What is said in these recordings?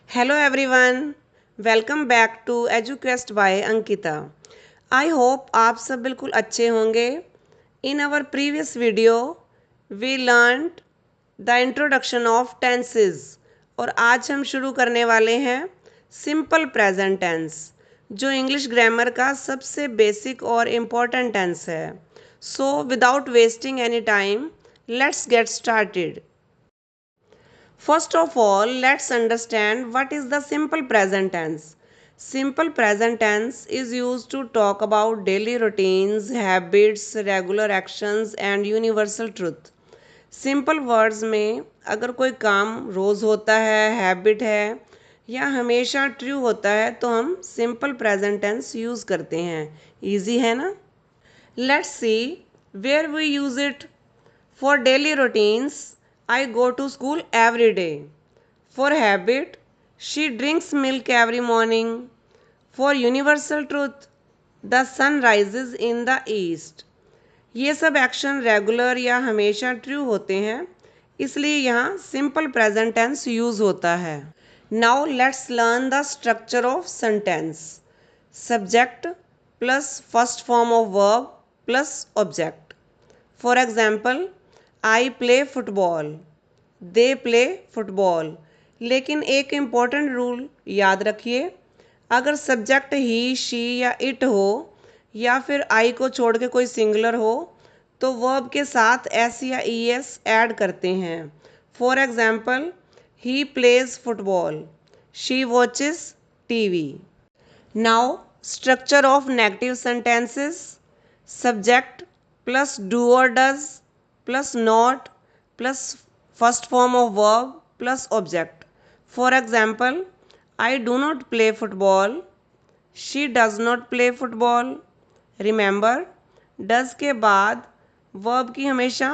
Hello everyone, welcome back to EduQuest by Ankita. I hope आप सब बिल्कुल अच्छे होंगे. In our previous video, we learned the introduction of tenses और आज हम शुरू करने वाले हैं सिंपल प्रेजेंट टेंस जो इंग्लिश ग्रामर का सबसे बेसिक और इम्पोर्टेंट टेंस है. So without wasting any time let's get started. First of all, let's understand what is the simple present tense. Simple present tense is used to talk about daily routines, habits, regular actions and universal truth. Simple words में अगर कोई काम रोज़ होता है, habit है या हमेशा true होता है तो हम सिंपल प्रेजेंट टेंस यूज़ करते हैं. इजी है ना? Let's see where we use it. For daily routines, I go to school every day. For habit, she drinks milk every morning. For universal truth, the sun rises in the east. ये सब action regular या हमेशा true होते हैं, इसलिए यहाँ simple present tense use होता है. Now let's learn the structure of sentence. Subject plus first form of verb plus object. For example, I play football, they play football. लेकिन एक इम्पॉर्टेंट रूल याद रखिए, अगर सब्जेक्ट ही, शी या it हो या फिर आई को छोड़ के कोई सिंगुलर हो तो वर्ब के साथ एस या ई एस ऐड करते हैं. For example, he plays football, she watches TV. Now structure of negative sentences. Subject plus do और does plus not plus first form of verb plus object. For example, I do not play football, she does not play football. Remember, does के बाद verb की हमेशा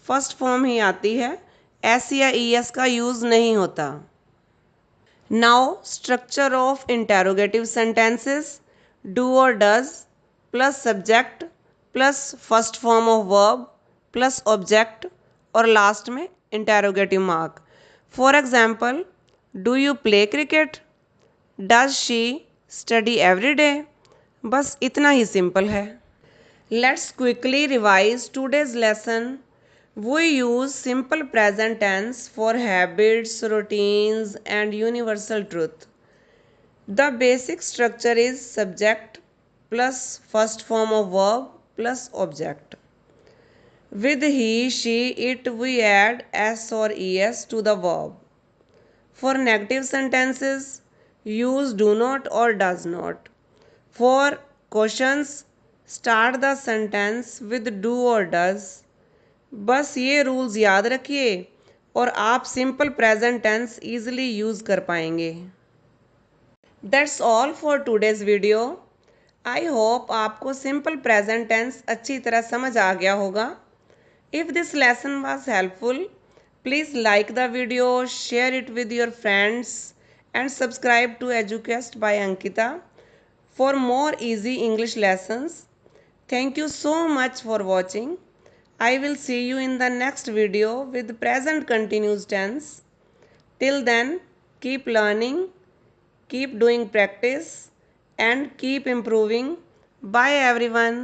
first form ही आती है, S या E S का use नहीं होता. Now structure of interrogative sentences. Do और does plus subject plus first form of verb plus object और लास्ट में interrogative mark. For example, do you play cricket, does she study every day. बस इतना ही simple है. Let's quickly revise today's lesson. We use simple present tense for habits, routines and universal truth. The basic structure is subject plus first form of verb plus object. With he, she, it, we add s or es to the verb. For negative sentences, use do not or does not. For questions, start the sentence with do or does. बस ये rules याद रखिए और आप simple present tense easily use कर पाएंगे. That's all for today's video. I hope आपको simple present tense अच्छी तरह समझ आ गया होगा. If this lesson was helpful, please like the video, share it with your friends and subscribe to EduQuest by Ankita for more easy English lessons. Thank you so much for watching. I will see you in the next video with present continuous tense. Till then, keep learning, keep doing practice and keep improving. Bye everyone.